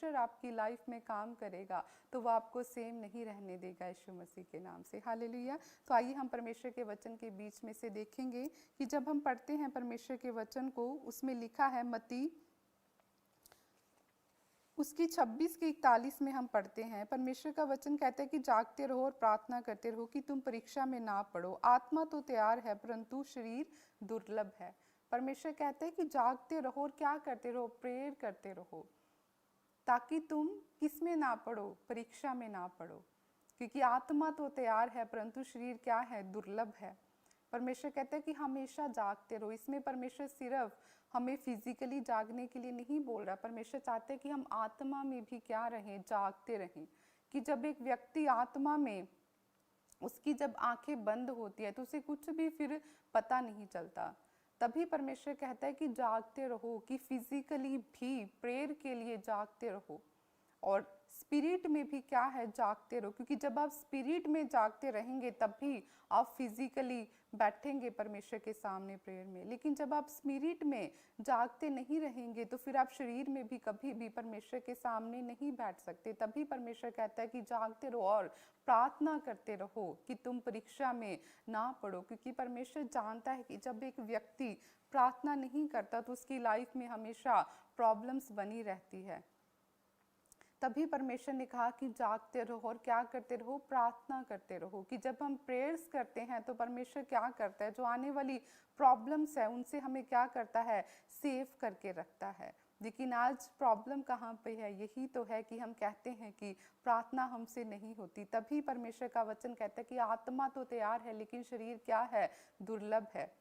परमेश्वर आपकी लाइफ में काम करेगा तो वो आपको सेम नहीं रहने देगा यीशु मसीह के नाम से। हालेलुया। तो आइए हम परमेश्वर के वचन के बीच में से देखेंगे कि जब हम पढ़ते हैं परमेश्वर के वचन को, उसमें लिखा है मत्ती उसकी 26 की 41 में हम पढ़ते हैं, परमेश्वर का वचन कहता है कि जागते रहो और प्रार्थना करते रहो कि तुम परीक्षा में ना पड़ो। आत्मा तो तैयार है परंतु शरीर दुर्लभ है। परमेश्वर कहते हैं कि जागते रहो और क्या करते रहो, प्रेयर करते रहो, ताकि तुम किस में ना पड़ो, परीक्षा में ना पड़ो। क्योंकि आत्मा तो तैयार है परंतु शरीर क्या है, दुर्लभ है। परमेश्वर कहते हैं कि हमेशा जागते रहो। इसमें परमेश्वर सिर्फ हमें फिजिकली जागने के लिए नहीं बोल रहा, परमेश्वर चाहते हैं कि हम आत्मा में भी क्या रहें, जागते रहें। कि जब एक व्यक्ति आत्मा में, उसकी जब आंखें बंद होती है तो उसे कुछ भी फिर पता नहीं चलता। तभी परमेश्वर कहता है कि जागते रहो, कि फिजिकली भी प्रेयर के लिए जागते रहो और स्पिरिट में भी क्या है, जागते रहो। क्योंकि जब आप स्पिरिट में जागते रहेंगे तभी आप फिजिकली बैठेंगे परमेश्वर के सामने प्रेयर में। लेकिन जब आप स्पिरिट में जागते नहीं रहेंगे तो फिर आप शरीर में भी कभी भी परमेश्वर के सामने नहीं बैठ सकते। तभी परमेश्वर कहता है कि जागते रहो और प्रार्थना करते रहो कि तुम परीक्षा में ना पड़ो। क्योंकि परमेश्वर जानता है कि जब एक व्यक्ति प्रार्थना नहीं करता तो उसकी लाइफ में हमेशा प्रॉब्लम्स बनी रहती है। तभी परमेश्वर ने कहा कि जागते रहो और क्या करते रहो, प्रार्थना करते रहो। कि जब हम प्रेयर्स करते हैं तो परमेश्वर क्या करता है, जो आने वाली प्रॉब्लम्स है उनसे हमें क्या करता है, सेव करके रखता है। लेकिन आज प्रॉब्लम कहाँ पे है, यही तो है कि हम कहते हैं कि प्रार्थना हमसे नहीं होती। तभी परमेश्वर का वचन कहता है कि आत्मा तो तैयार है लेकिन शरीर क्या है, दुर्लभ है।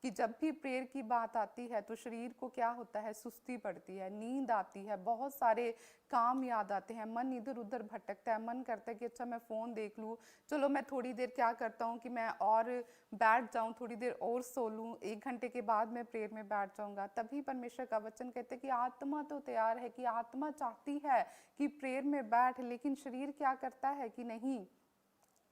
कि जब भी प्रेयर की बात आती है तो शरीर को क्या होता है, सुस्ती पड़ती है, नींद आती है, बहुत सारे काम याद आते हैं, मन इधर उधर भटकता है, मन करता है कि अच्छा मैं फ़ोन देख लूँ, चलो मैं थोड़ी देर क्या करता हूँ कि मैं और बैठ जाऊँ, थोड़ी देर और सो लूँ, 1 घंटे के बाद मैं प्रेयर में बैठ जाऊँगा। तभी परमेश्वर का वचन कहते हैं कि आत्मा तो तैयार है, कि आत्मा चाहती है कि प्रेयर में बैठ, लेकिन शरीर क्या करता है कि नहीं,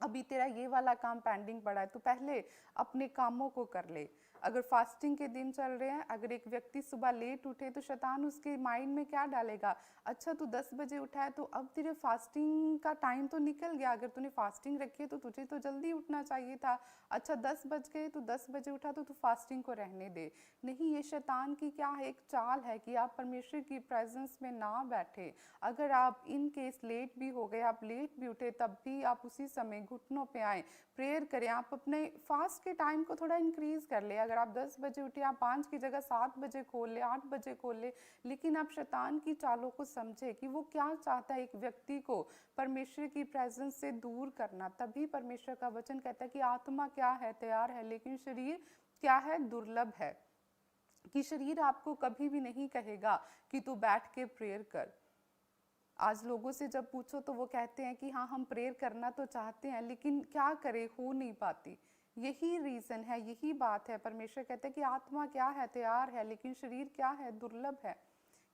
अभी तेरा ये वाला काम पेंडिंग पड़ा है, तो पहले अपने कामों को कर ले। अगर फास्टिंग के दिन चल रहे हैं, अगर एक व्यक्ति सुबह लेट उठे तो शैतान उसके माइंड में क्या डालेगा, अच्छा तू 10 बजे उठा है तो अब तेरे फास्टिंग का टाइम तो निकल गया, अगर तूने फास्टिंग रखी है तो तुझे तो जल्दी उठना चाहिए था। अच्छा 10 बज गए तो 10 बजे उठा तो तू फास्टिंग को रहने दे। नहीं, ये शैतान की क्या है, एक चाल है कि आप परमेश्वर की प्रेजेंस में ना बैठे। अगर आप इन केस लेट भी हो गए, आप लेट भी उठे, तब भी आप उसी समय घुटनों पे आए, प्रेयर करें। आप अपने फास्ट के टाइम को थोड़ा इंक्रीज कर ले। अगर आप 10 बजे उठे, आप 5 की जगह 7 बजे खोल ले, 8 बजे खोल ले। लेकिन आप शैतान की चालों को समझे कि वो क्या चाहता है, एक व्यक्ति को परमेश्वर की प्रेजेंस से दूर करना। तभी परमेश्वर का वचन कहता है कि आत्मा क्या है, तैयार है, लेकिन शरीर क्या है, दुर्लभ है। कि शरीर आपको कभी भी नहीं कहेगा कि तू बैठ के प्रेयर कर। आज लोगों से जब पूछो तो वो कहते हैं कि हाँ हम प्रेयर करना तो चाहते हैं लेकिन क्या करें, हो नहीं पाती। यही रीजन है, यही बात है। परमेश्वर कहते हैं कि आत्मा क्या है, तैयार है, लेकिन शरीर क्या है, दुर्लभ है।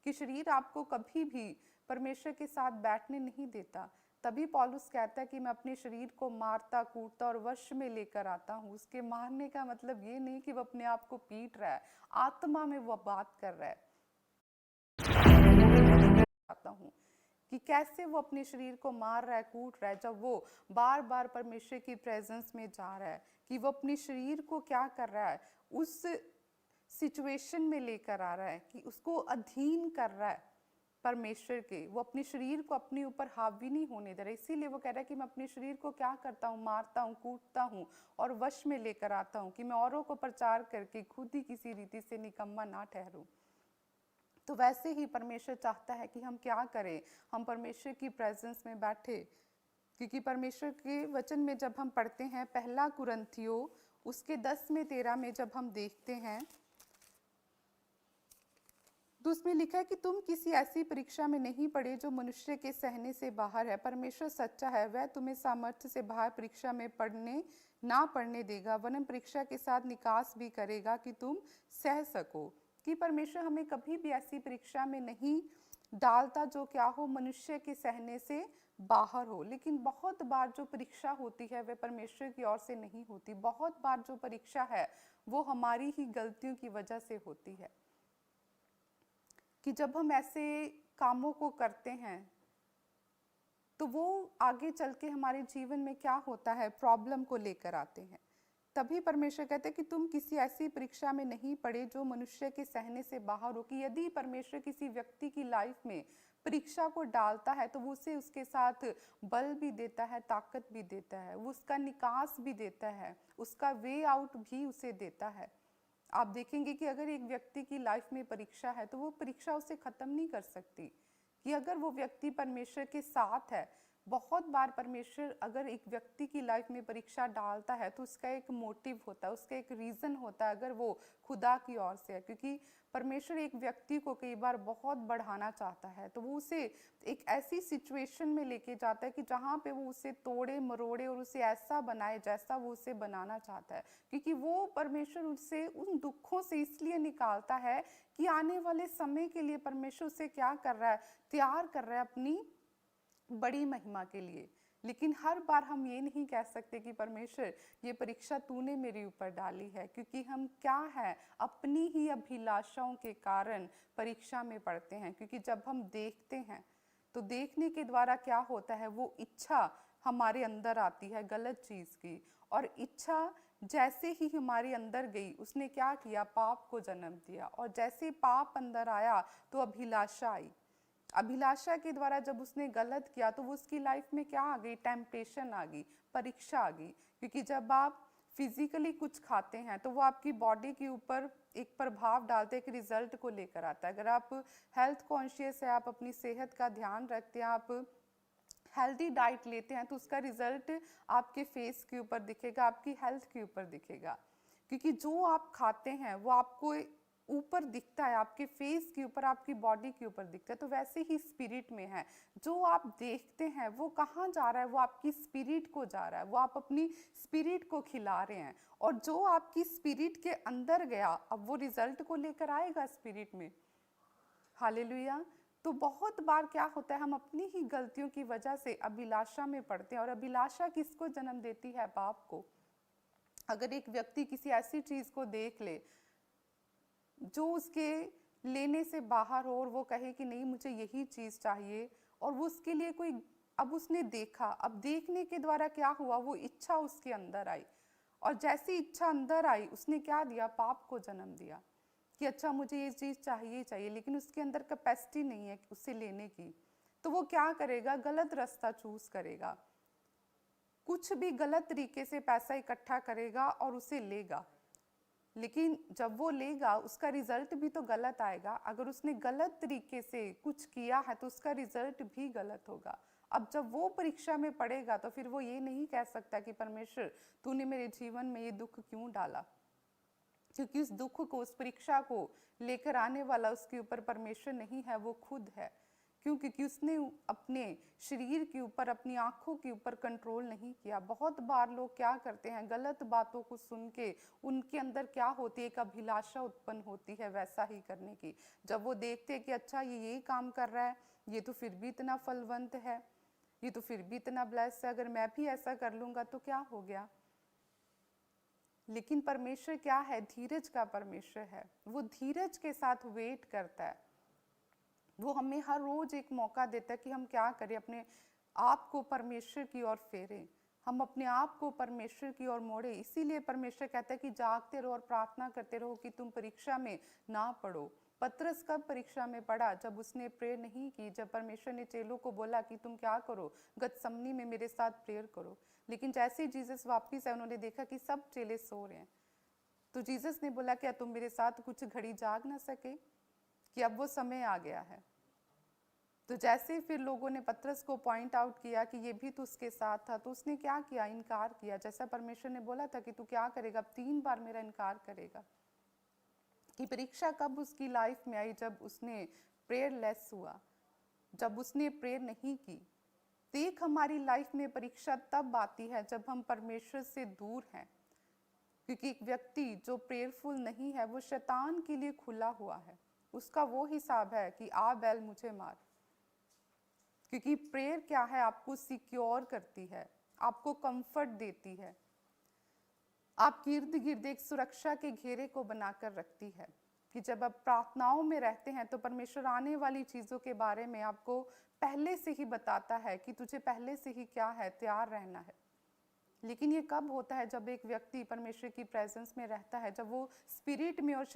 कि शरीर आपको कभी भी परमेश्वर के साथ बैठने नहीं देता। तभी पौलुस कहता है कि मैं अपने शरीर को मारता कूटता और वश में लेकर आता हूँ। उसके मारने का मतलब ये नहीं कि वो अपने आप को पीट रहा है, आत्मा में वो बात कर रहा है। आता हूँ कि कैसे वो अपने शरीर को मार रहा है, कूट रहा है, जब वो बार बार परमेश्वर की प्रेजेंस में जा रहा है। कि वो अपने शरीर को क्या कर रहा है, उस सिचुएशन में लेकर आ रहा है, कि उसको अधीन कर रहा है परमेश्वर के। वो अपने शरीर को अपने ऊपर हावी नहीं होने दे रहा। इसीलिए वो कह रहा है कि मैं अपने शरीर को क्या करता हूँ, मारता हूँ, कूटता हूँ और वश में लेकर आता हूँ, कि मैं औरों को प्रचार करके खुद ही किसी रीति से निकम्मा ना ठहरूं। तो वैसे ही परमेश्वर चाहता है कि हम क्या करें, हम परमेश्वर की प्रेजेंस में बैठे। क्योंकि परमेश्वर के वचन में जब हम पढ़ते हैं, पहला कुरिन्थियों उसके 10-13 में जब हम देखते हैं तो उसमें लिखा है कि तुम किसी ऐसी परीक्षा में नहीं पड़े जो मनुष्य के सहने से बाहर है। परमेश्वर सच्चा है, वह तुम्हें सामर्थ्य से बाहर परीक्षा में ना पड़ने देगा, वरन परीक्षा के साथ निकास भी करेगा कि तुम सह सको। कि परमेश्वर हमें कभी भी ऐसी परीक्षा में नहीं डालता जो क्या हो, मनुष्य के सहने से बाहर हो। लेकिन बहुत बार जो परीक्षा होती है वह परमेश्वर की ओर से नहीं होती। बहुत बार जो परीक्षा है वो हमारी ही गलतियों की वजह से होती है। कि जब हम ऐसे कामों को करते हैं तो वो आगे चल के हमारे जीवन में क्या होता है, प्रॉब्लम को लेकर आते हैं। तभी परमेश्वर कहते हैं कि तुम किसी ऐसी परीक्षा में नहीं पड़े जो मनुष्य के सहने से बाहर हो। कि यदि परमेश्वर किसी व्यक्ति की लाइफ में परीक्षा को डालता है तो वो उसे उसके साथ बल भी देता है, ताकत भी देता है, वो उसका निकास भी देता है, उसका वे आउट भी उसे देता है। आप देखेंगे कि अगर एक व्यक्ति की लाइफ में परीक्षा है तो वो परीक्षा उसे खत्म नहीं कर सकती। कि अगर वो व्यक्ति परमेश्वर के साथ है, बहुत बार परमेश्वर अगर एक व्यक्ति की लाइफ में परीक्षा डालता है तो उसका एक मोटिव होता है, उसका एक रीज़न होता है, अगर वो खुदा की ओर से है। क्योंकि परमेश्वर एक व्यक्ति को कई बार बहुत बढ़ाना चाहता है तो वो उसे एक ऐसी सिचुएशन में लेके जाता है कि जहाँ पे वो उसे तोड़े मरोड़े और उसे ऐसा बनाए जैसा वो उसे बनाना चाहता है। क्योंकि वो परमेश्वर उसे उन दुखों से इसलिए निकालता है कि आने वाले समय के लिए परमेश्वर उसे क्या कर रहा है, तैयार कर रहा है अपनी बड़ी महिमा के लिए। लेकिन हर बार हम ये नहीं कह सकते कि परमेश्वर ये परीक्षा तूने मेरे ऊपर डाली है, क्योंकि हम क्या है, अपनी ही अभिलाषाओं के कारण परीक्षा में पड़ते हैं। क्योंकि जब हम देखते हैं तो देखने के द्वारा क्या होता है, वो इच्छा हमारे अंदर आती है गलत चीज़ की, और इच्छा जैसे ही हमारे अंदर गई उसने क्या किया, पाप को जन्म दिया। और जैसे पाप अंदर आया तो अभिलाषा आई। अभिलाषा के द्वारा जब उसने गलत किया तो वो उसकी लाइफ में क्या आ गई, टेम्पटेशन आ गई, परीक्षा आ गई। क्योंकि जब आप फिजिकली कुछ खाते हैं तो वो आपकी बॉडी के ऊपर एक प्रभाव डालते हैं, एक रिजल्ट को लेकर आता है। अगर आप हेल्थ कॉन्शियस है, आप अपनी सेहत का ध्यान रखते हैं, आप हेल्दी डाइट लेते हैं तो उसका रिजल्ट आपके फेस के ऊपर दिखेगा, आपकी हेल्थ के ऊपर दिखेगा। क्योंकि जो आप खाते हैं वो आपको ऊपर दिखता है, आपके फेस के ऊपर, आपकी बॉडी के ऊपर दिखता है। तो वैसे ही स्पिरिट में है, जो आप देखते हैं वो कहाँ जा रहा है, वो आपकी स्पिरिट को जा रहा है, वो आप अपनी स्पिरिट को खिला रहे हैं। और जो आपकी स्पिरिट के अंदर गया अब वो रिजल्ट को लेकर आएगा स्पिरिट में। हालेलुया। तो बहुत बार क्या होता है, हम अपनी ही गलतियों की वजह से अभिलाषा में पड़ते हैं। और अभिलाषा किसको जन्म देती है, पाप को। अगर एक व्यक्ति किसी ऐसी चीज को देख ले जो उसके लेने से बाहर हो और वो कहे कि नहीं मुझे यही चीज चाहिए, और वो उसके लिए कोई, अब उसने देखा, अब देखने के द्वारा क्या हुआ, वो इच्छा उसके अंदर आई। और जैसी इच्छा अंदर आई उसने क्या दिया, पाप को जन्म दिया। कि अच्छा मुझे ये चीज चाहिए चाहिए, लेकिन उसके अंदर कैपेसिटी नहीं है उसे लेने की। तो वो क्या करेगा, गलत रास्ता चूज करेगा, कुछ भी गलत तरीके से पैसा इकट्ठा करेगा और उसे लेगा। लेकिन जब वो लेगा उसका रिजल्ट भी तो गलत आएगा। अगर उसने गलत तरीके से कुछ किया है तो उसका रिजल्ट भी गलत होगा। अब जब वो परीक्षा में पड़ेगा तो फिर वो ये नहीं कह सकता कि परमेश्वर तूने मेरे जीवन में ये दुख क्यों डाला, क्योंकि उस दुख को, उस परीक्षा को लेकर आने वाला उसके ऊपर परमेश्वर नहीं है, वो खुद है। क्यों? क्योंकि उसने अपने शरीर के ऊपर, अपनी आंखों के ऊपर कंट्रोल नहीं किया। बहुत बार लोग क्या करते हैं, गलत बातों को सुन के उनके अंदर क्या होती है, एक अभिलाषा उत्पन्न होती है वैसा ही करने की। जब वो देखते हैं कि अच्छा ये काम कर रहा है, ये तो फिर भी इतना फलवंत है, ये तो फिर भी इतना ब्लेस है, अगर मैं भी ऐसा कर लूंगा तो क्या हो गया। लेकिन परमेश्वर क्या है, धीरज का परमेश्वर है। वो धीरज के साथ वेट करता है। वो हमें हर रोज एक मौका देता है कि हम क्या करें, अपने आप को परमेश्वर की ओर फेरें, हम अपने आप को परमेश्वर की ओर मोड़े। इसीलिए परमेश्वर कहता है कि जागते रहो और प्रार्थना करते रहो कि तुम परीक्षा में ना पड़ो। पतरस कब परीक्षा में पड़ा, जब उसने प्रेयर नहीं की, जब परमेश्वर ने चेलों को बोला कि तुम क्या करो, गतसमनी में मेरे साथ प्रेयर करो। लेकिन जैसे ही जीसस वापस आए उन्होंने देखा कि सब चेले सो रहे हैं। तो जीसस ने बोला क्या तुम मेरे साथ कुछ घड़ी जाग ना सके, कि अब वो समय आ गया है। तो जैसे फिर लोगों ने पतरस को पॉइंट आउट किया कि ये भी तो उसके साथ था, तो उसने क्या किया, इनकार किया। जैसा परमेश्वर ने बोला था कि तू क्या करेगा, अब 3 बार मेरा इनकार करेगा। कि परीक्षा कब उसकी लाइफ में आई, जब उसने प्रेयरलेस हुआ, जब उसने प्रेयर नहीं की। देख हमारी लाइफ में परीक्षा तब आती है जब हम परमेश्वर से दूर हैं। क्योंकि एक व्यक्ति जो प्रेयरफुल नहीं है वो शैतान के लिए खुला हुआ है। उसका वो हिसाब है कि आ बैल मुझे मार। क्योंकि प्रेयर क्या है, आपको सिक्योर करती है, आपको कंफर्ट देती है, आपके इर्द गिर्द एक सुरक्षा के घेरे को बनाकर रखती है। कि जब आप प्रार्थनाओं में रहते हैं तो परमेश्वर आने वाली चीज़ों के बारे में आपको पहले से ही बताता है कि तुझे पहले से ही क्या है, तैयार रहना है। लेकिन ये कब होता है? जब एक व्यक्ति परमेश्वर की प्रेजेंस में रहता है, जब वो स्पिरिट में और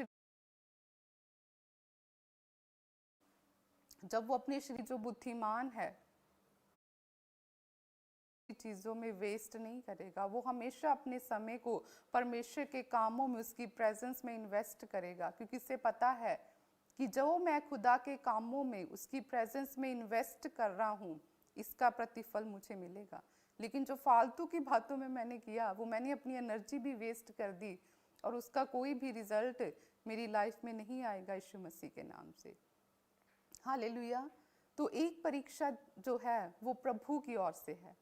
जब वो अपने शरीर जो बुद्धिमान है चीज़ों में वेस्ट नहीं करेगा, वो हमेशा अपने समय को परमेश्वर के कामों में, उसकी प्रेजेंस में इन्वेस्ट करेगा, क्योंकि इसे पता है कि जो मैं खुदा के कामों में, उसकी प्रेजेंस में इन्वेस्ट कर रहा हूँ, इसका प्रतिफल मुझे मिलेगा। लेकिन जो फालतू की बातों में मैंने किया, वो मैंने अपनी एनर्जी भी वेस्ट कर दी और उसका कोई भी रिजल्ट मेरी लाइफ में नहीं आएगा यीशु मसीह के नाम से। हालेलुया। तो एक परीक्षा जो है वो प्रभु की ओर से है।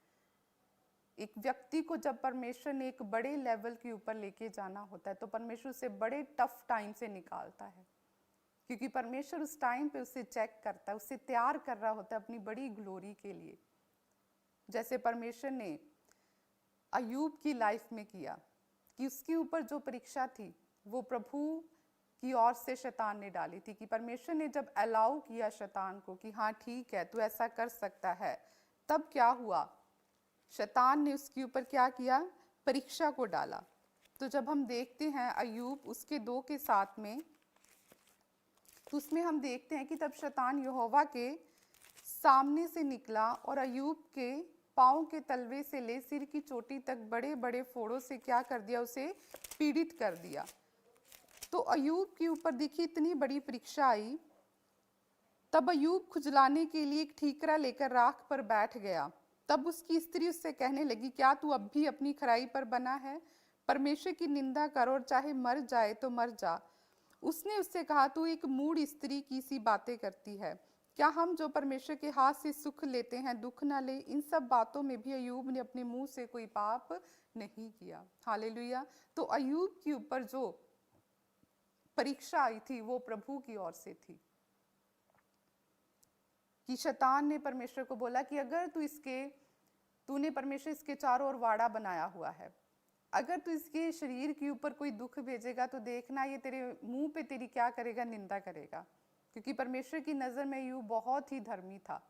एक व्यक्ति को जब परमेश्वर ने एक बड़े लेवल के ऊपर लेके जाना होता है तो परमेश्वर उसे बड़े टफ टाइम से निकालता है, क्योंकि परमेश्वर उस टाइम पे उसे चेक करता है, उसे तैयार कर रहा होता है अपनी बड़ी ग्लोरी के लिए। जैसे परमेश्वर ने अय्यूब की लाइफ में किया कि उसके ऊपर जो परीक्षा थी वो प्रभु की ओर से शैतान ने डाली थी, कि परमेश्वर ने जब अलाउ किया शैतान को कि हाँ ठीक है तू ऐसा कर सकता है, तब क्या हुआ? शैतान ने उसके ऊपर क्या किया? परीक्षा को डाला। तो जब हम देखते हैं अय्यूब उसके 2 के साथ में, तो उसमें हम देखते हैं कि तब शैतान यहोवा के सामने से निकला और अय्यूब के पाँव के तलवे से ले सिर की चोटी तक बड़े बड़े फोड़ों से क्या कर दिया? उसे पीड़ित कर दिया। तो अय्यूब के ऊपर देखिए इतनी बड़ी परीक्षा आई। तब अय्यूब खुजलाने के लिए एक ठीकरा लेकर राख पर बैठ गया। तब उसकी स्त्री उससे कहने लगी, क्या तू अब भी अपनी खराई पर बना है? परमेश्वर की निंदा कर और चाहे मर जाए तो मर जा। उसने उससे कहा, तू एक मूढ़ स्त्री की सी बातें करती है। क्या हम जो परमेश्वर के हाथ से सुख लेते हैं दुख ना ले? इन सब बातों में भी अय्यूब ने अपने मुंह से कोई पाप नहीं किया। हालेलुया। तो अय्यूब के ऊपर जो परीक्षा आई थी वो प्रभु की ओर से थी, कि शैतान ने परमेश्वर को बोला कि अगर तूने परमेश्वर इसके चारों ओर वाड़ा बनाया हुआ है, अगर तू इसके शरीर के ऊपर कोई दुख भेजेगा तो देखना ये तेरे मुंह पे तेरी क्या करेगा? निंदा करेगा। क्योंकि परमेश्वर की नज़र में अय्यूब बहुत ही धर्मी था।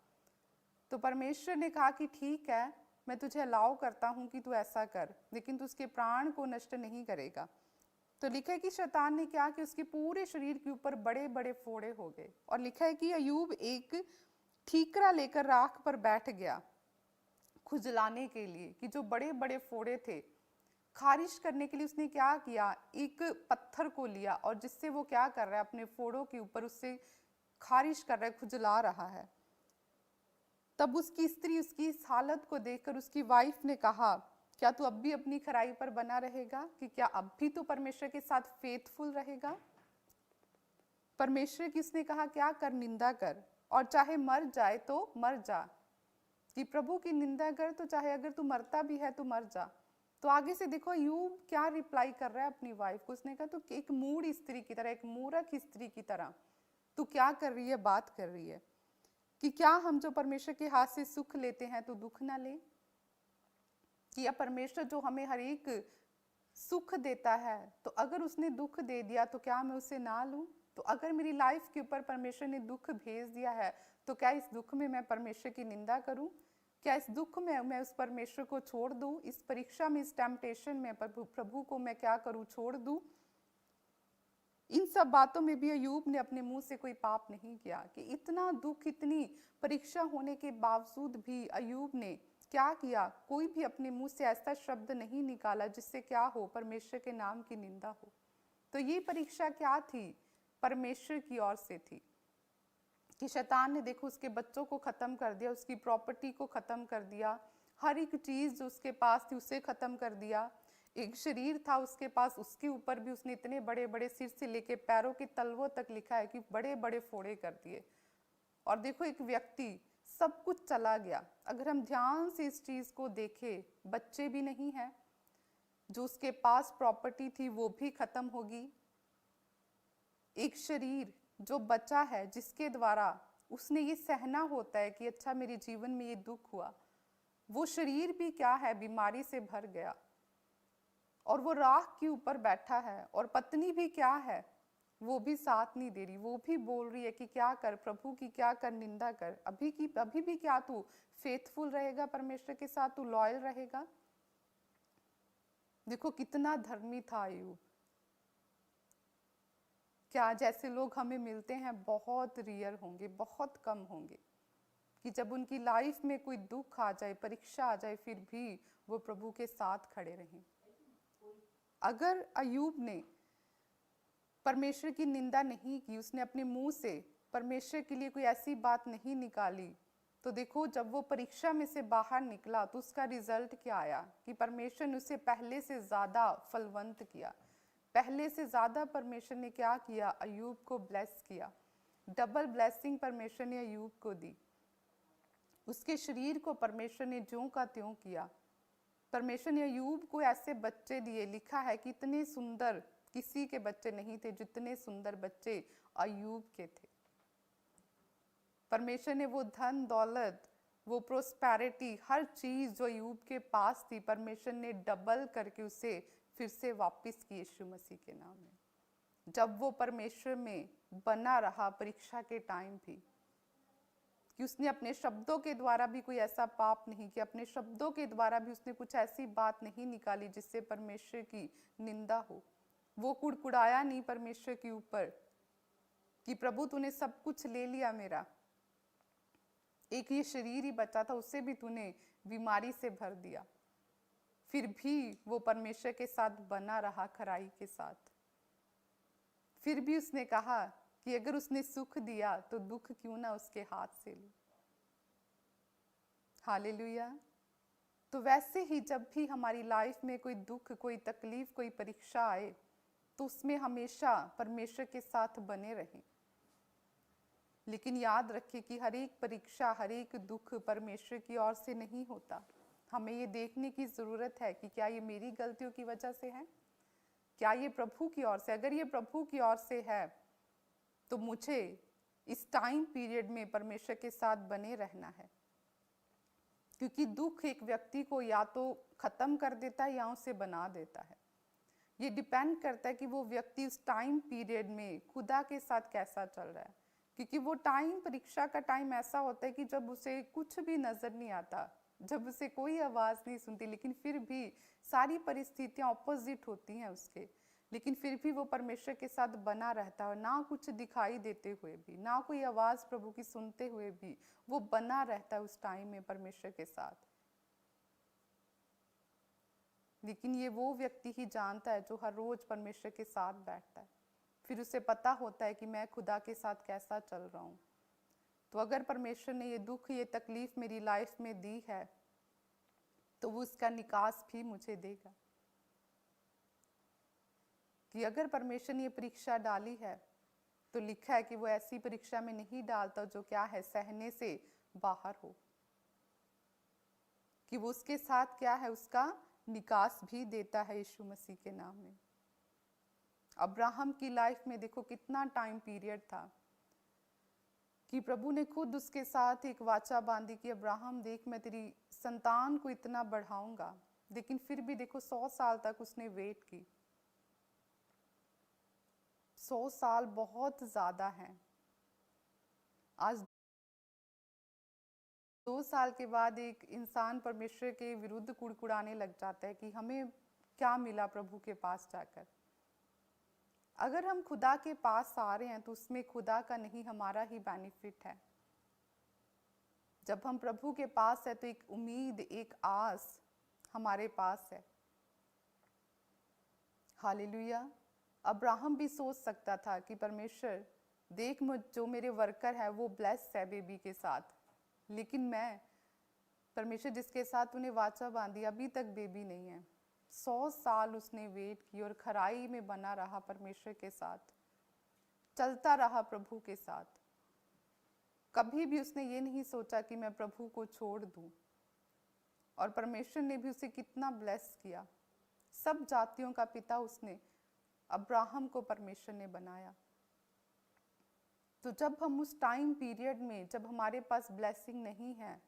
तो परमेश्वर ने कहा कि ठीक है, मैं तुझे अलाउ करता हूँ कि तू ऐसा कर, लेकिन तू उसके प्राण को नष्ट नहीं करेगा। तो लिखा है कि शैतान ने क्या कि उसके पूरे शरीर के ऊपर बड़े बड़े फोड़े हो गए। और लिखा है कि अय्यूब एक ठीकरा लेकर राख पर बैठ गया खुजलाने के लिए, कि जो बड़े बड़े फोड़े थे खारिश करने के लिए उसने क्या किया? एक पत्थर को लिया और जिससे वो क्या कर रहा है? अपने फोड़ों के ऊपर उससे खारिश कर रहा है, खुजला रहा है। तब उसकी स्त्री उसकी इस हालत को देखकर उसकी वाइफ ने कहा, क्या तू अब भी अपनी खराई पर बना रहेगा? कि क्या अब भी तू परमेश्वर के साथ फेथफुल रहेगा? परमेश्वर की उसने कहा क्या कर? निंदा कर और चाहे मर जाए तो मर जा। कि प्रभु की निंदा कर तो चाहे अगर तू मरता भी है तो मर जा। तो आगे से देखो अय्यूब क्या रिप्लाई कर रहा है अपनी वाइफ को। उसने कहा तू एक मूढ़ स्त्री की तरह, एक मूर्ख स्त्री की तरह तू क्या कर रही है? बात कर रही है कि क्या हम जो परमेश्वर के हाथ से सुख लेते हैं तो दुख ना ले? कि या परमेश्वर जो हमें हर एक सुख देता है, तो अगर उसने दुख दे दिया तो क्या मैं उसे ना लूं? तो अगर मेरी लाइफ के ऊपर परमेश्वर ने दुख भेज दिया है तो क्या इस दुख में मैं परमेश्वर की निंदा करूं? क्या इस दुख में मैं उस परमेश्वर को छोड़ दूं? इस परीक्षा में, इस टेम्पटेशन में प्रभु को मैं क्या करूं? छोड़ दूं? इन सब बातों में भी अय्यूब ने अपने मुंह से कोई पाप नहीं किया। कि इतना दुख, इतनी परीक्षा होने के बावजूद भी अय्यूब ने क्या किया? कोई भी अपने मुंह से ऐसा शब्द नहीं निकाला जिससे क्या हो? परमेश्वर के नाम की निंदा हो। तो ये परीक्षा क्या थी? परमेश्वर की ओर से थी। कि शैतान ने देखो उसके बच्चों को खत्म कर दिया, उसकी प्रॉपर्टी को खत्म कर दिया, हर एक चीज जो उसके पास थी उसे खत्म कर दिया। एक शरीर था उसके पास, उसके ऊपर भी उसने इतने बड़े बड़े सिर से लेके पैरों के तलवों तक लिखा है कि बड़े बड़े फोड़े कर दिए। और देखो एक व्यक्ति, सब कुछ चला गया। अगर हम ध्यान से इस चीज को देखें, बच्चे भी नहीं है, जो उसके पास प्रॉपर्टी थी वो भी खत्म होगी। एक शरीर जो बचा है जिसके द्वारा उसने ये सहना होता है कि अच्छा मेरे जीवन में ये दुख हुआ, वो शरीर भी क्या है? बीमारी से भर गया और वो राख के ऊपर बैठा है। और पत्नी भी क्या है? वो भी साथ नहीं दे रही, वो भी बोल रही है कि क्या कर प्रभु की, क्या कर निंदा कर, अभी भी क्या तू फेथफुल रहेगा परमेश्वर के साथ, तू लॉयल रहेगा। देखो कितना धर्मी था अय्यूब। क्या जैसे लोग हमें मिलते हैं बहुत रियर होंगे, बहुत कम होंगे, कि जब उनकी लाइफ में कोई दुख आ जाए, परीक्षा आ जाए, फिर भी वो प्रभु के साथ खड़े रहें। अगर अय्यूब ने परमेश्वर की निंदा नहीं की, उसने अपने मुंह से परमेश्वर के लिए कोई ऐसी बात नहीं निकाली, तो देखो जब वो परीक्षा में से बाहर निकला तो उसका रिजल्ट क्या आया कि परमेश्वर ने उसे पहले से ज्यादा फलवंत किया। पहले से ज्यादा परमेश्वर ने क्या किया, अय्यूब को ब्लेस किया। डबल ब्लेसिंग परमेश्वर ने अय्यूब को दी। उसके शरीर को परमेश्वर ने ज्यों का त्यों किया। परमेश्वर ने अय्यूब को ऐसे बच्चे दिए, लिखा है कि इतने सुंदर किसी के बच्चे नहीं थे जितने सुंदर बच्चे अय्यूब के थे। परमेश्वर ने वो धन दौलत, वो प्रोस्पेरिटी, हर चीज जो अय्यूब के पास थी, परमेश्वर ने डबल करके उसे फिर से वापस की यीशु मसीह के नाम में। जब वो परमेश्वर में बना रहा परीक्षा के टाइम भी, कि उसने अपने शब्दों के द्वारा भी कोई ऐसा पाप नहीं किया, अपने शब्दों के द्वारा भी उसने कुछ ऐसी बात नहीं निकाली जिससे परमेश्वर की निंदा हो। वो कुड़कुड़ाया नहीं परमेश्वर के ऊपर कि प्रभु तूने सब कुछ ले लिया मेरा, एक ये शरीर ही बचा था उससे भी तूने बीमारी से भर दिया। फिर भी वो परमेश्वर के साथ बना रहा, खराई के साथ। फिर भी उसने कहा कि अगर उसने सुख दिया तो दुख क्यों ना उसके हाथ से लूं। हालेलुया। तो वैसे ही जब भी हमारी लाइफ में कोई दुख, कोई तकलीफ, कोई परीक्षा आए, तो उसमें हमेशा परमेश्वर के साथ बने रहें। लेकिन याद रखें कि हर एक परीक्षा, हर एक दुख परमेश्वर की ओर से नहीं होता। हमें ये देखने की ज़रूरत है कि क्या ये मेरी गलतियों की वजह से है, क्या ये प्रभु की ओर से। अगर ये प्रभु की ओर से है तो मुझे इस टाइम पीरियड में परमेश्वर के साथ बने रहना है, क्योंकि दुख एक व्यक्ति को या तो खत्म कर देता है या उसे बना देता है। ये डिपेंड करता है कि वो व्यक्ति उस टाइम पीरियड में खुदा के साथ कैसा चल रहा है। क्योंकि वो टाइम, परीक्षा का टाइम ऐसा होता है कि जब उसे कुछ भी नजर नहीं आता, जब उसे कोई आवाज नहीं सुनती, लेकिन फिर भी सारी परिस्थितियां ऑपोजिट होती हैं उसके, लेकिन फिर भी वो परमेश्वर के साथ बना रहता है। ना कुछ दिखाई देते हुए भी, ना कोई आवाज प्रभु की सुनते हुए भी, वो बना रहता है उस टाइम में परमेश्वर के साथ। लेकिन ये वो व्यक्ति ही जानता है जो हर रोज परमेश्वर के साथ बैठता है। फिर उसे पता होता है कि मैं खुदा के साथ कैसा चल रहा हूँ। तो अगर परमेश्वर ने ये दुख, ये तकलीफ मेरी लाइफ में दी है, तो वो उसका निकास भी मुझे देगा। कि अगर परमेश्वर ने ये परीक्षा डाली है, तो लिखा है कि वो ऐसी परीक्षा में नहीं डालता जो क्या है, सहने से बाहर हो। कि वो उसके साथ क्या है, उसका निकास भी देता है यीशु मसीह के नाम में। अब्राहम की लाइफ में देखो कितना टाइम पीरियड था कि प्रभु ने खुद उसके साथ एक वाचा बांधी कि अब्राहम देख, मैं तेरी संतान को इतना बढ़ाऊंगा। लेकिन फिर भी देखो 100 साल तक उसने वेट की। 100 साल बहुत ज्यादा है। आज 2 साल के बाद एक इंसान परमेश्वर के विरुद्ध कुड़कुड़ाने लग जाता है कि हमें क्या मिला प्रभु के पास जाकर। अगर हम खुदा के पास आ रहे हैं तो उसमें खुदा का नहीं, हमारा ही बेनिफिट है। जब हम प्रभु के पास है तो एक उम्मीद, एक आस हमारे पास है। हालेलुया। अब्राहम भी सोच सकता था कि परमेश्वर देख, मुझ जो मेरे वर्कर है वो ब्लेस है बेबी के साथ, लेकिन मैं परमेश्वर जिसके साथ उन्हें वाचा बांधी, अभी तक बेबी नहीं है। 100 साल उसने वेट की और खराई में बना रहा, परमेश्वर के साथ चलता रहा, प्रभु के साथ। कभी भी उसने ये नहीं सोचा कि मैं प्रभु को छोड़ दूं। और परमेश्वर ने भी उसे कितना ब्लेस किया। सब जातियों का पिता उसने अब्राहम को परमेश्वर ने बनाया। तो जब हम उस टाइम पीरियड में, जब हमारे पास ब्लेसिंग नहीं है,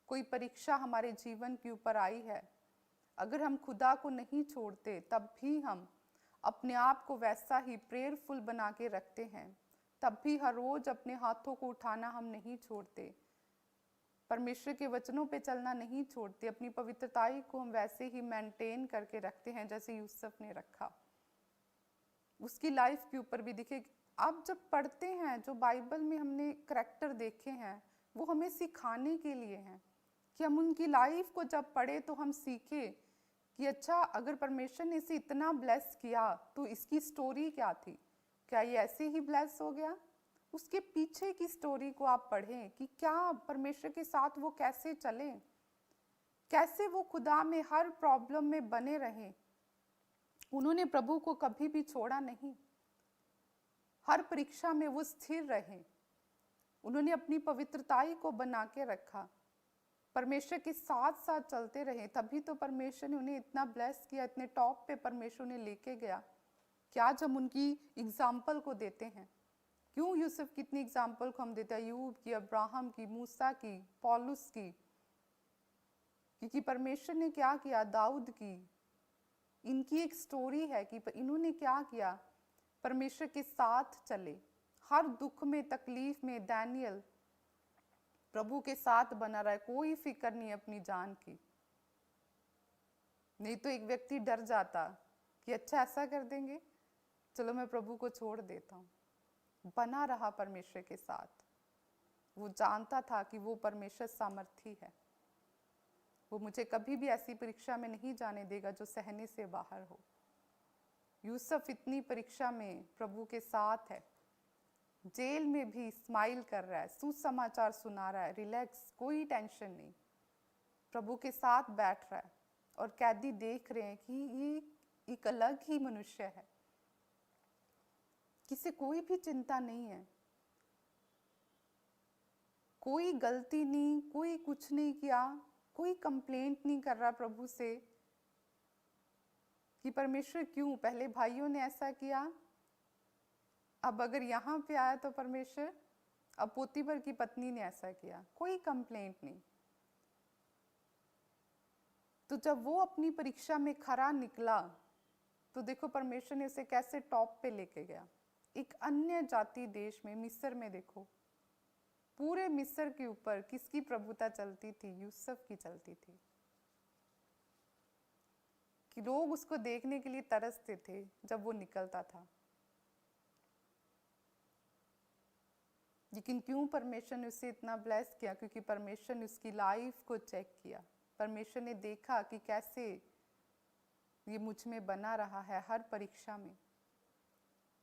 कोई परीक्षा हमारे जीवन के ऊपर आई है, अगर हम खुदा को नहीं छोड़ते, तब भी हम अपने आप को वैसा ही प्रेयरफुल बना के रखते हैं, तब भी हर रोज अपने हाथों को उठाना हम नहीं छोड़ते, परमेश्वर के वचनों पे चलना नहीं छोड़ते, अपनी पवित्रताई को हम वैसे ही मेंटेन करके रखते हैं जैसे यूसुफ ने रखा। उसकी लाइफ के ऊपर भी दिखे। आप जब पढ़ते हैं, जो बाइबल में हमने करैक्टर देखे हैं, वो हमें सिखाने के लिए हैं कि हम उनकी लाइफ को जब पढ़े तो हम सीखे कि अच्छा, अगर परमेश्वर ने इसे इतना ब्लेस किया तो इसकी स्टोरी क्या थी, क्या ये ऐसे ही ब्लेस हो गया? उसके पीछे की स्टोरी को आप पढ़ें कि क्या परमेश्वर के साथ वो कैसे चले, कैसे वो खुदा में हर प्रॉब्लम में बने रहे। उन्होंने प्रभु को कभी भी छोड़ा नहीं, हर परीक्षा में वो स्थिर रहे, उन्होंने अपनी पवित्रताई को बना के रखा, परमेश्वर के साथ साथ चलते रहे, तभी तो परमेश्वर ने उन्हें इतना ब्लेस किया, इतने टॉप पे परमेश्वर ने लेके गया। क्या आज हम उनकी एग्जाम्पल को देते हैं? क्यों यूसुफ की इतनी एग्जाम्पल को हम देते हैं, यूब की, अब्राहम की, मूसा की, पौलुस की? क्योंकि परमेश्वर ने क्या किया, दाऊद की, इनकी एक स्टोरी है कि इन्होंने क्या किया, परमेश्वर के साथ चले, हर दुख में, तकलीफ में दानियल प्रभु के साथ बना रहा है, कोई फिक्र नहीं अपनी जान की। नहीं तो एक व्यक्ति डर जाता कि अच्छा ऐसा कर देंगे, चलो मैं प्रभु को छोड़ देता हूँ। बना रहा परमेश्वर के साथ, वो जानता था कि वो परमेश्वर सामर्थी है, वो मुझे कभी भी ऐसी परीक्षा में नहीं जाने देगा जो सहने से बाहर हो। यूसुफ इतनी परीक्षा में प्रभु के साथ है, जेल में भी स्माइल कर रहा है, सुसमाचार सुना रहा है, रिलैक्स, कोई टेंशन नहीं, प्रभु के साथ बैठ रहा है, और कैदी देख रहे हैं कि ये एक अलग ही मनुष्य है, किसी कोई भी चिंता नहीं है, कोई गलती नहीं, कोई कुछ नहीं किया, कोई कंप्लेंट नहीं कर रहा प्रभु से कि परमेश्वर क्यों पहले भाइयों ने ऐसा किया, अब अगर यहाँ पे आया तो परमेश्वर, अब पोतीफर की पत्नी ने ऐसा किया, कोई कंप्लेंट नहीं। तो जब वो अपनी परीक्षा में खरा निकला तो देखो परमेश्वर ने उसे कैसे टॉप पे लेके गया। एक अन्य जाति देश में, मिस्र में, देखो पूरे मिस्र के ऊपर किसकी प्रभुता चलती थी? यूसुफ की चलती थी, कि लोग उसको देखने के लिए तरसते थे जब वो निकलता था। लेकिन क्यों परमेश्वर ने उसे इतना ब्लेस किया? क्योंकि परमेश्वर ने उसकी लाइफ को चेक किया, परमेश्वर ने देखा कि कैसे ये मुझ में बना रहा है हर परीक्षा में।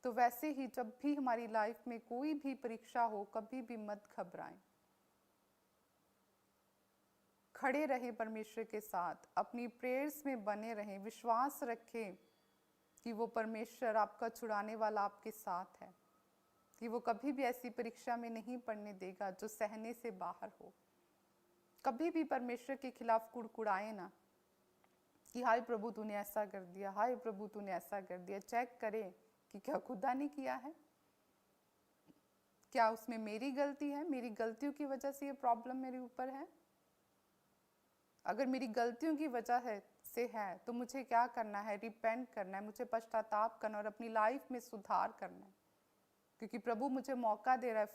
तो वैसे ही जब भी हमारी लाइफ में कोई भी परीक्षा हो, कभी भी मत घबराएं, खड़े रहें परमेश्वर के साथ, अपनी प्रेयर्स में बने रहें, विश्वास रखें कि वो परमेश्वर आपका छुड़ाने वाला आपके साथ है, कि वो कभी भी ऐसी परीक्षा में नहीं पड़ने देगा जो सहने से बाहर हो। कभी भी परमेश्वर के खिलाफ कुड़कुड़ाए ना कि हाय प्रभु तूने ऐसा कर दिया, हाय प्रभु तूने ऐसा कर दिया। चेक करें कि क्या खुदा ने किया है, क्या उसमें मेरी गलती है, मेरी गलतियों की वजह से ये प्रॉब्लम मेरे ऊपर है। अगर मेरी गलतियों की वजह से है तो मुझे क्या करना है? रिपेंट करना है, मुझे पश्चाताप करना और अपनी लाइफ में सुधार करना है, क्योंकि प्रभु मुझे मौका दे रहा है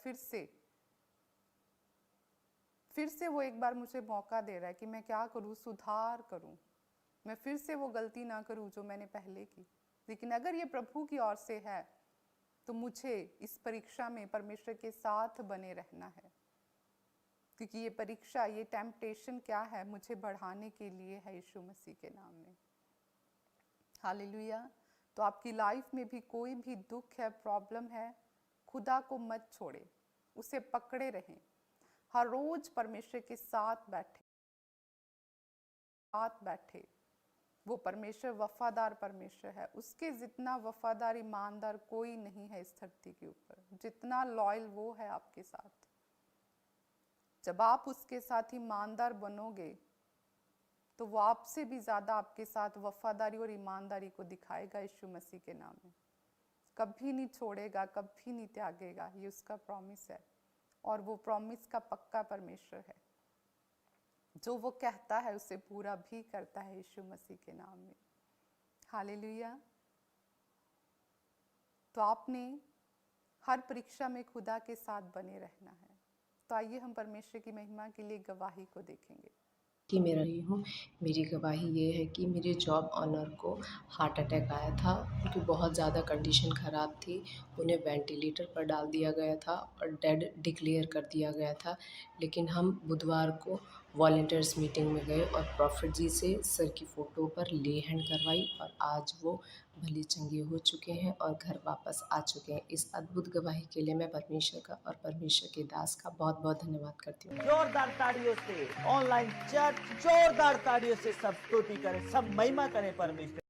फिर से वो एक बार मुझे मौका दे रहा है कि मैं क्या करूँ, सुधार करूँ, मैं फिर से वो गलती ना करूँ जो मैंने पहले की। लेकिन अगर ये प्रभु की ओर से है तो मुझे इस परीक्षा में परमेश्वर के साथ बने रहना है, क्योंकि ये परीक्षा, ये टेम्पटेशन क्या है? मुझे बढ़ाने के लिए है, यीशु मसीह के नाम में। हालेलुया। तो आपकी लाइफ में भी कोई भी दुख है, प्रॉब्लम है, खुदा को मत छोड़े, उसे पकड़े रहें, हर रोज परमेश्वर के साथ बैठे। वो परमेश्वर वफादार परमेश्वर है, उसके जितना वफादार ईमानदार कोई नहीं है इस धरती के ऊपर, जितना लॉयल वो है आपके साथ। जब आप उसके साथ ईमानदार बनोगे तो वो आपसे भी ज्यादा आपके साथ वफादारी और ईमानदारी को दिखाएगा यीशु मसीह के नाम में। कभी नहीं छोड़ेगा, कभी नहीं त्यागेगा, ये उसका प्रॉमिस है, और वो प्रॉमिस का पक्का परमेश्वर है। जो वो कहता है उसे पूरा भी करता है यीशु मसीह के नाम में। हालेलुया। तो आपने हर परीक्षा में खुदा के साथ बने रहना है। तो आइए हम परमेश्वर की महिमा के लिए गवाही को देखेंगे। कि मैं रही हूँ। मेरी गवाही ये है कि मेरे जॉब ऑनर को हार्ट अटैक आया था। उनकी बहुत ज़्यादा कंडीशन ख़राब थी। उन्हें वेंटिलेटर पर डाल दिया गया था और डेड डिक्लेयर कर दिया गया था। लेकिन हम बुधवार को वॉलंटियर्स मीटिंग में गए और प्रॉफिट जी से सर की फ़ोटो पर ले हैंड करवाई और आज वो भली चंगे हो चुके हैं और घर वापस आ चुके हैं। इस अद्भुत गवाही के लिए मैं परमेश्वर का और परमेश्वर के दास का बहुत बहुत धन्यवाद करती हूँ। जोरदार ताड़ियों से ऑनलाइन चर्च जोरदार ताड़ियों से सब स्तुति करें, सब महिमा करें परमेश्वर